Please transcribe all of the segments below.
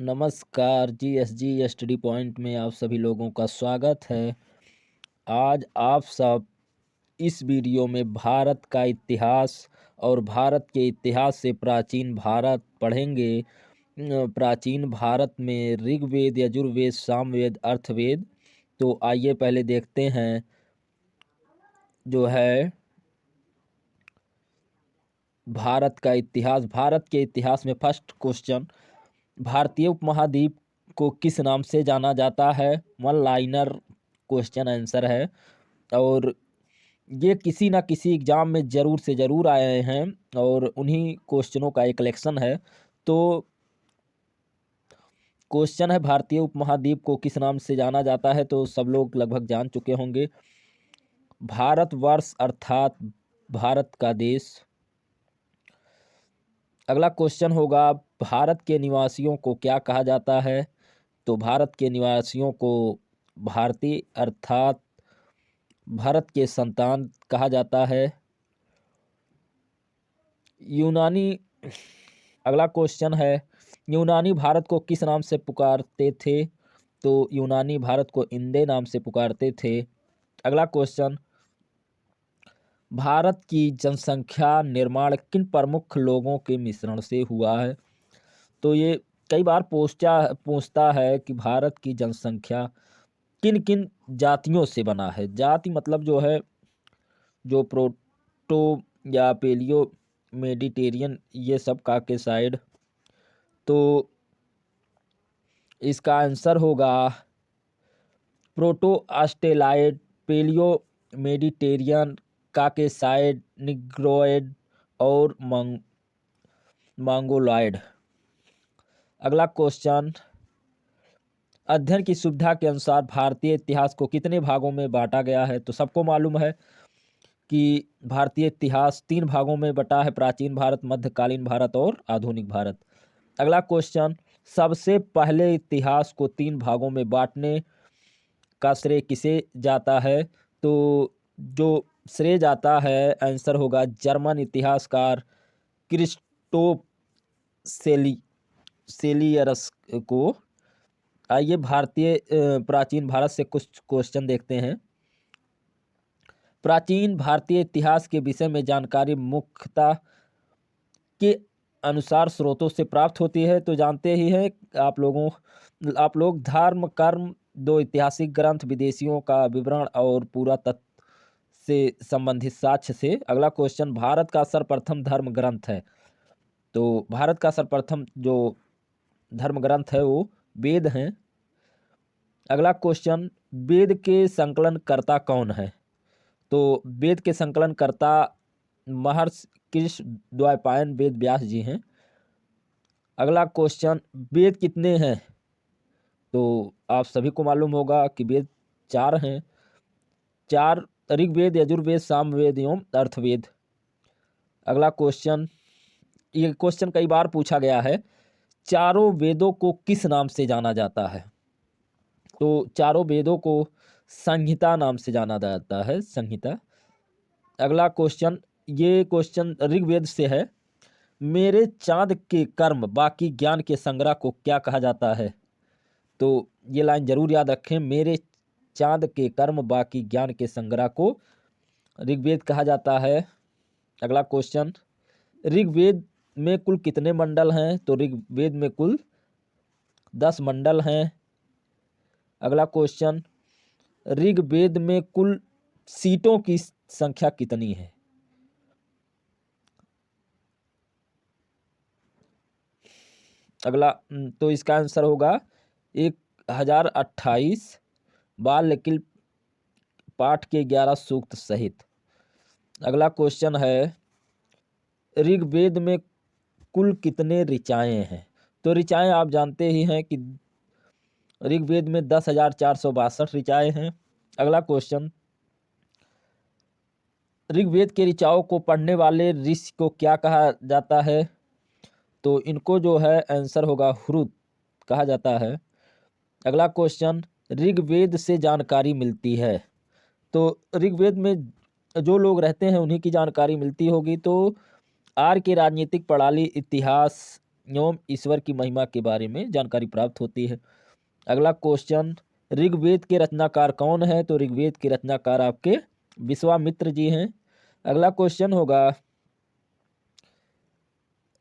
नमस्कार GSG study point में आप सभी लोगों का स्वागत है। आज आप सब इस वीडियो में भारत का इतिहास और भारत के इतिहास से प्राचीन भारत पढ़ेंगे। प्राचीन भारत में ऋग्वेद, यजुर्वेद, सामवेद, अर्थवेद। तो आइए पहले देखते हैं जो है भारत का इतिहास। भारत के इतिहास में फर्स्ट क्वेश्चन, भारतीय उपमहाद्वीप को किस नाम से जाना जाता है? वन लाइनर क्वेश्चन आंसर है और ये किसी ना किसी एग्जाम में ज़रूर से ज़रूर आए हैं और उन्हीं क्वेश्चनों का एक कलेक्शन है। तो क्वेश्चन है भारतीय उपमहाद्वीप को किस नाम से जाना जाता है, तो सब लोग लगभग जान चुके होंगे। भारतवर्ष अर्थात भारत का देश। अगला क्वेश्चन होगा, भारत के निवासियों को क्या कहा जाता है? तो भारत के निवासियों को भारतीय अर्थात भारत के संतान कहा जाता है। यूनानी, अगला क्वेश्चन है, यूनानी भारत को किस नाम से पुकारते थे? तो यूनानी भारत को इंदे नाम से पुकारते थे। अगला क्वेश्चन, भारत की जनसंख्या निर्माण किन प्रमुख लोगों के मिश्रण से हुआ है? तो ये कई बार पूछता है कि भारत की जनसंख्या किन किन जातियों से बना है। जाति मतलब जो है जो प्रोटो या पेलियो मेडिटेरियन ये सब का के साइड। तो इसका आंसर होगा proto Australoid, paleo Mediterranean, Caucasoid, Negroid और मंगोलॉइड। अगला क्वेश्चन, अध्ययन की सुविधा के अनुसार भारतीय इतिहास को कितने भागों में बांटा गया है? तो सबको मालूम है कि भारतीय इतिहास 3 भागों में बटा है, प्राचीन भारत, मध्यकालीन भारत और आधुनिक भारत। अगला क्वेश्चन, सबसे पहले इतिहास को 3 भागों में बांटने का श्रेय किसे जाता है? तो जो श्रेय जाता है आंसर होगा जर्मन इतिहासकार क्रिस्टोफ सेलियरस को। आइए भारतीय प्राचीन भारत से कुछ क्वेश्चन देखते हैं। प्राचीन भारतीय इतिहास के विषय में जानकारी मुख्यतः के अनुसार स्रोतों से प्राप्त होती है। तो जानते ही हैं आप लोग धर्म, कर्म, 2 ऐतिहासिक ग्रंथ, विदेशियों का विवरण और पुरातत्व से संबंधित साक्ष्य से। अगला क्वेश्चन, भारत का सर्वप्रथम धर्म ग्रंथ है। तो भारत का सर्वप्रथम जो धर्म ग्रंथ है वो वेद हैं। अगला क्वेश्चन, वेद के संकलनकर्ता कौन है? तो वेद के संकलनकर्ता महर्षि कृष्ण द्वैपायन वेद व्यास जी हैं। अगला क्वेश्चन, वेद कितने हैं? तो आप सभी को मालूम होगा कि वेद 4 हैं। 4, ऋग्वेद, यजुर्वेद, सामवेद एवं अर्थवेद। अगला क्वेश्चन, ये क्वेश्चन कई बार पूछा गया है, चारों वेदों को किस नाम से जाना जाता है? तो चारों वेदों को संहिता नाम से जाना जाता है, संहिता। अगला क्वेश्चन, ये क्वेश्चन ऋग्वेद से है, मेरे चांद के कर्म बाकी ज्ञान के संग्रह को क्या कहा जाता है? तो ये लाइन जरूर याद रखें, मेरे चांद के कर्म बाकी ज्ञान के संग्रह को ऋग्वेद कहा जाता है। अगला क्वेश्चन, ऋग्वेद में कुल कितने मंडल हैं? तो ऋग्वेद में कुल 10 मंडल हैं। अगला क्वेश्चन, ऋग्वेद में कुल सीटों की संख्या कितनी है? अगला तो इसका आंसर होगा 1028, बाल लेकिन पाठ के 11 सूक्त सहित। अगला क्वेश्चन है, ऋग्वेद में कुल कितने ऋचाएं हैं? तो ऋचाएं आप जानते ही हैं कि ऋग्वेद में 10,462 ऋचाएं हैं। अगला क्वेश्चन, ऋग्वेद के ऋचाओं को पढ़ने वाले ऋषि को क्या कहा जाता है? तो इनको जो है आंसर होगा हुरुत कहा जाता है। अगला क्वेश्चन, ऋग्वेद से जानकारी मिलती है। तो ऋग्वेद में जो लोग रहते हैं उन्हीं की जानकारी मिलती होगी। तो आर्य की राजनीतिक प्रणाली, इतिहास एवं ईश्वर की महिमा के बारे में जानकारी प्राप्त होती है। अगला क्वेश्चन, ऋग्वेद के रचनाकार कौन है? तो ऋग्वेद के रचनाकार आपके विश्वामित्र जी हैं। अगला क्वेश्चन होगा,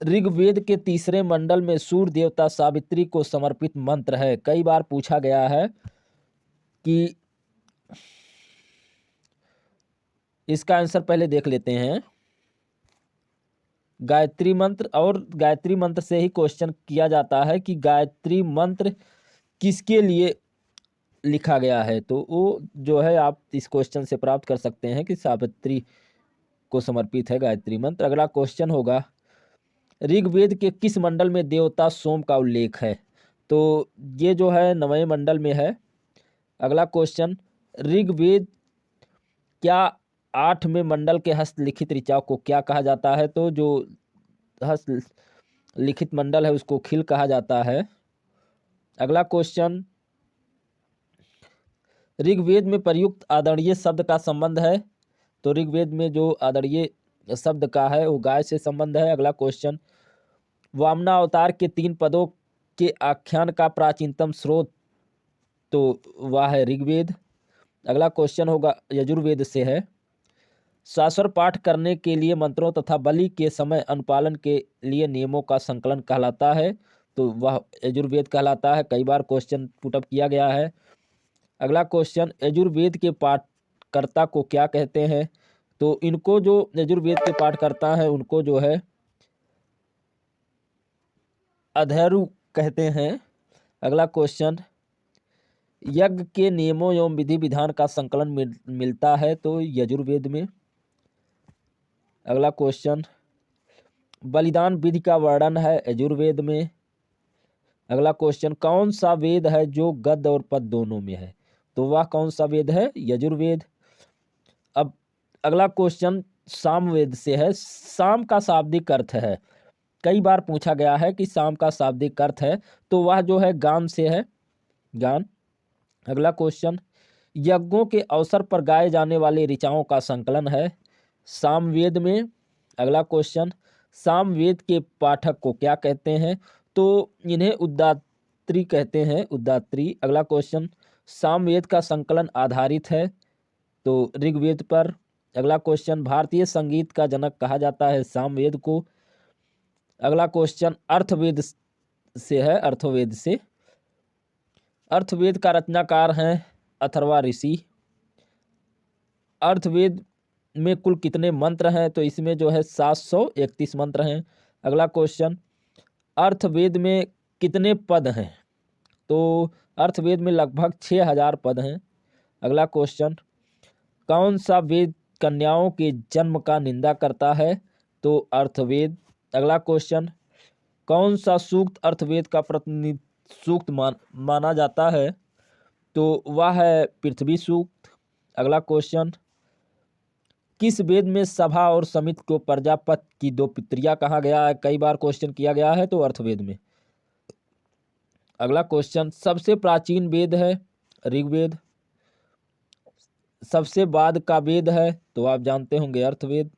ऋग्वेद के तीसरे मंडल में सूर्य देवता सावित्री को समर्पित मंत्र है। कई बार पूछा गया है कि इसका आंसर पहले देख लेते हैं। गायत्री मंत्र, और गायत्री मंत्र से ही क्वेश्चन किया जाता है कि गायत्री मंत्र किसके लिए लिखा गया है। तो वो जो है आप इस क्वेश्चन से प्राप्त कर सकते हैं कि सावित्री को समर्पित है गायत्री मंत्र। अगला क्वेश्चन होगा, ऋग्वेद के किस मंडल में देवता सोम का उल्लेख है? तो ये जो है 9वें मंडल में है। अगला क्वेश्चन, ऋग्वेद क्या 8वें मंडल के हस्तलिखित ऋचाओं को क्या कहा जाता है? तो जो हस्तलिखित मंडल है उसको खिल कहा जाता है। अगला क्वेश्चन, ऋग्वेद में प्रयुक्त आदरणीय शब्द का संबंध है? तो ऋग्वेद में जो आदरणीय शब्द का है वो गाय से संबंध है। अगला क्वेश्चन, वामनावतार के 3 पदों के आख्यान का प्राचीनतम स्रोत? तो वह है ऋग्वेद। अगला क्वेश्चन होगा यजुर्वेद से है। शास्त्र पाठ करने के लिए मंत्रों तथा बलि के समय अनुपालन के लिए नियमों का संकलन कहलाता है। तो वह यजुर्वेद कहलाता है। कई बार क्वेश्चन पुटअप किया गया है। अगला क्वेश्चन, यजुर्वेद के पाठकर्ता को क्या कहते हैं? तो इनको जो यजुर्वेद के पाठकर्ता है उनको जो है अधैर्य कहते हैं। अगला क्वेश्चन, यज्ञ के नियमों एवं विधि विधान का संकलन मिलता है? तो यजुर्वेद में। अगला क्वेश्चन, बलिदान विधि का वर्णन है यजुर्वेद में। अगला क्वेश्चन, कौन सा वेद है जो गद्य और पद्य दोनों में है? तो वह कौन सा वेद है? यजुर्वेद। अब अगला क्वेश्चन सामवेद से है। साम का शाब्दिक अर्थ है। कई बार पूछा गया है कि साम का शाब्दिक अर्थ है, तो वह जो है गान से है, गान। अगला क्वेश्चन, यज्ञों के अवसर पर गाए जाने वाले ऋचाओं का संकलन है सामवेद में। अगला क्वेश्चन, सामवेद के पाठक को क्या कहते हैं? तो इन्हें उद्दात्री कहते हैं, उद्दात्री। अगला क्वेश्चन, सामवेद का संकलन आधारित है तो ऋग्वेद पर। अगला क्वेश्चन, भारतीय संगीत का जनक कहा जाता है सामवेद को। अगला क्वेश्चन अर्थवेद से है, अर्थवेद से। अर्थवेद का रचनाकार हैं अथर्वा ऋषि। अर्थवेद में कुल कितने मंत्र हैं? तो इसमें जो है 731 मंत्र हैं। अगला क्वेश्चन, अर्थवेद में कितने पद हैं? तो अर्थवेद में लगभग 6000 पद हैं। अगला क्वेश्चन, कौन सा वेद कन्याओं के जन्म का निंदा करता है? तो अर्थवेद। अगला क्वेश्चन, कौन सा सूक्त अर्थवेद का प्रतिनिधि सूक्त माना जाता है? तो वह है पृथ्वी सूक्त। अगला क्वेश्चन, किस वेद में सभा और समिति को प्रजापति की 2 पुत्रियां कहा गया है? कई बार क्वेश्चन किया गया है, तो अर्थवेद में। अगला क्वेश्चन, सबसे प्राचीन वेद है ऋग्वेद। सबसे बाद का वेद है तो आप जानते होंगे अर्थवेद।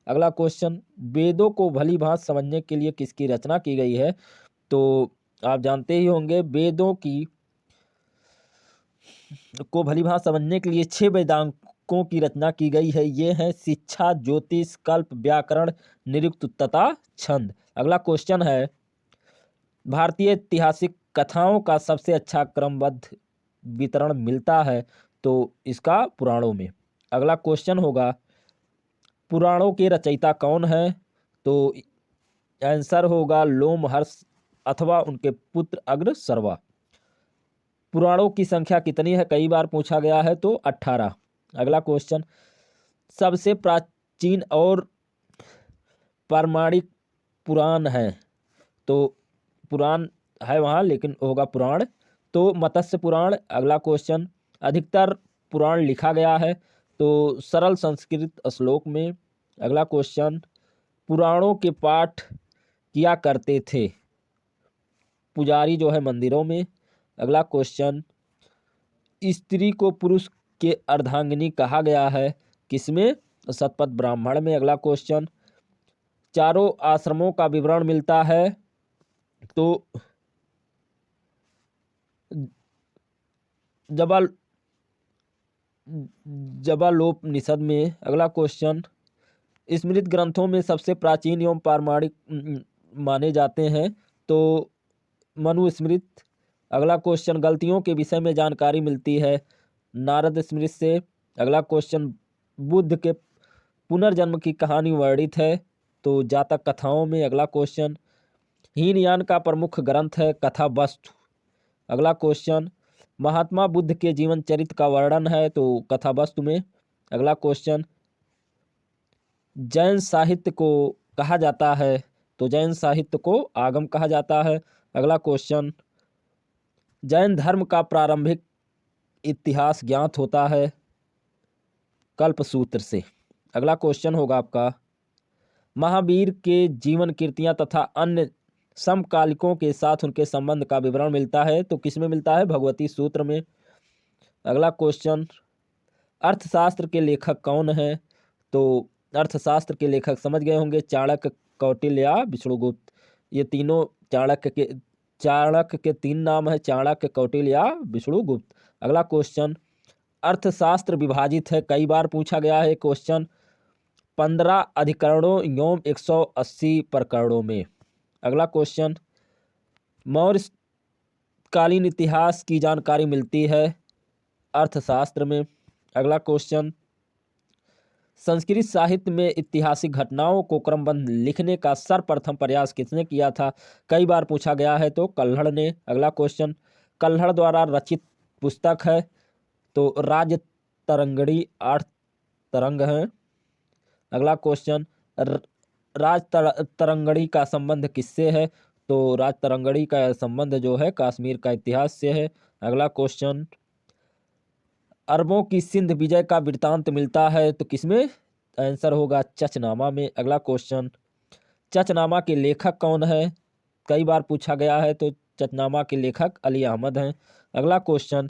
अगला क्वेश्चन, वेदों को भली भांति समझने के लिए किसकी रचना की गई है? तो आप जानते ही होंगे वेदों को भली भांति समझने के लिए 6 वेदांगों की रचना की गई है। ये हैं शिक्षा, ज्योतिष, कल्प, व्याकरण, निरुक्त तथा छंद। अगला क्वेश्चन है, भारतीय ऐतिहासिक कथाओं का सबसे अच्छा क्रमबद्ध वितरण मिलता है? तो इसका पुराणों में। अगला क्वेश्चन होगा, पुराणों के रचयिता कौन है? तो आंसर होगा लोमहर्ष अथवा उनके पुत्र अग्रसर्वा। पुराणों की संख्या कितनी है? कई बार पूछा गया है, तो 18। अगला क्वेश्चन, सबसे प्राचीन और प्रामाणिक पुराण है? तो पुराण है वहाँ, लेकिन होगा पुराण, तो मत्स्य पुराण। अगला क्वेश्चन, अधिकतर पुराण लिखा गया है? तो सरल संस्कृत श्लोक में। अगला क्वेश्चन, पुराणों के पाठ किया करते थे पुजारी जो है मंदिरों में। अगला क्वेश्चन, स्त्री को पुरुष के अर्धांगिनी कहा गया है किसमें? शतपथ ब्राह्मण में। अगला क्वेश्चन, चारों आश्रमों का विवरण मिलता है तो जबाल जबालोपनिषद में अगला क्वेश्चन, स्मृत ग्रंथों में सबसे प्राचीन एवं प्रामाणिक माने जाते हैं तो मनुस्मृत। अगला क्वेश्चन, गलतियों के विषय में जानकारी मिलती है नारद स्मृत से। अगला क्वेश्चन, बुद्ध के पुनर्जन्म की कहानी वर्णित है तो जातक कथाओं में। अगला क्वेश्चन, हीनयान का प्रमुख ग्रंथ है कथा वस्तु। अगला क्वेश्चन, महात्मा बुद्ध के जीवन चरित्र का वर्णन है तो कथा वस्तु में। अगला क्वेश्चन, जैन साहित्य को कहा जाता है तो जैन साहित्य को आगम कहा जाता है। अगला क्वेश्चन, जैन धर्म का प्रारंभिक इतिहास ज्ञात होता है कल्पसूत्र से। अगला क्वेश्चन होगा आपका, महावीर के जीवन कृतियां तथा अन्य समकालिकों के साथ उनके संबंध का विवरण मिलता है तो किसमें मिलता है? भगवती सूत्र में। अगला क्वेश्चन, अर्थशास्त्र के लेखक कौन है? तो अर्थशास्त्र के लेखक समझ गए होंगे, चाणक्य, कौटिल्य या विष्णुगुप्त। ये तीनों चाणक्य के तीन नाम है, चाणक्य, कौटिल्य या विष्णुगुप्त। अगला क्वेश्चन, अर्थशास्त्र विभाजित है, कई बार पूछा गया है क्वेश्चन, 15 अधिकरणों एवं 180 प्रकरणों में। अगला क्वेश्चन, मौर्य कालीन इतिहास की जानकारी मिलती है अर्थशास्त्र में। अगला क्वेश्चन, संस्कृत साहित्य में ऐतिहासिक घटनाओं को क्रमबद्ध लिखने का सर्वप्रथम प्रयास किसने किया था? कई बार पूछा गया है तो कल्हड़ ने। अगला क्वेश्चन, कल्हड़ द्वारा रचित पुस्तक है तो राज तरंगड़ी 8 तरंग हैं। अगला क्वेश्चन, राज तरंगड़ी का संबंध किससे है? तो राज तरंगड़ी का संबंध जो है कश्मीर का इतिहास से है। अगला क्वेश्चन, अरबों की सिंध विजय का वृत्तांत मिलता है तो किसमें? आंसर होगा चचनामा में। अगला क्वेश्चन, चचनामा के लेखक कौन है? कई बार पूछा गया है तो चचनामा के लेखक अली अहमद हैं। अगला क्वेश्चन,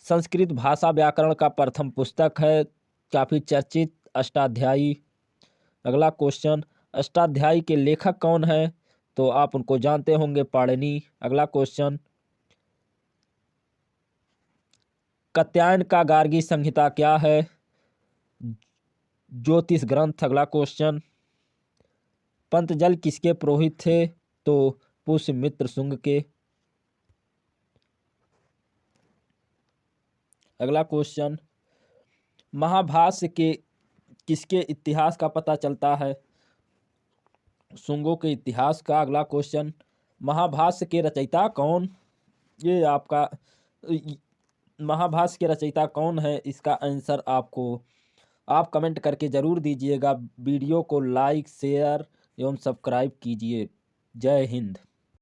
संस्कृत भाषा व्याकरण का प्रथम पुस्तक है काफ़ी चर्चित अष्टाध्यायी। अगला क्वेश्चन, अष्टाध्यायी के लेखक कौन है? तो आप उनको जानते होंगे, पाणिनि। अगला क्वेश्चन, कात्यायन का गार्गी संहिता क्या है? ज्योतिष ग्रंथ। अगला क्वेश्चन, पंतजल किसके पुरोहित थे? तो पुष्यमित्र शुंग के। अगला क्वेश्चन, महाभाष्य के किसके इतिहास का पता चलता है? शुंगों के इतिहास का। अगला क्वेश्चन, महाभाष्य के रचयिता कौन? ये आपका महाभाष्य के रचयिता कौन है, इसका आंसर आप कमेंट करके ज़रूर दीजिएगा। वीडियो को लाइक, शेयर एवं सब्सक्राइब कीजिए। जय हिंद।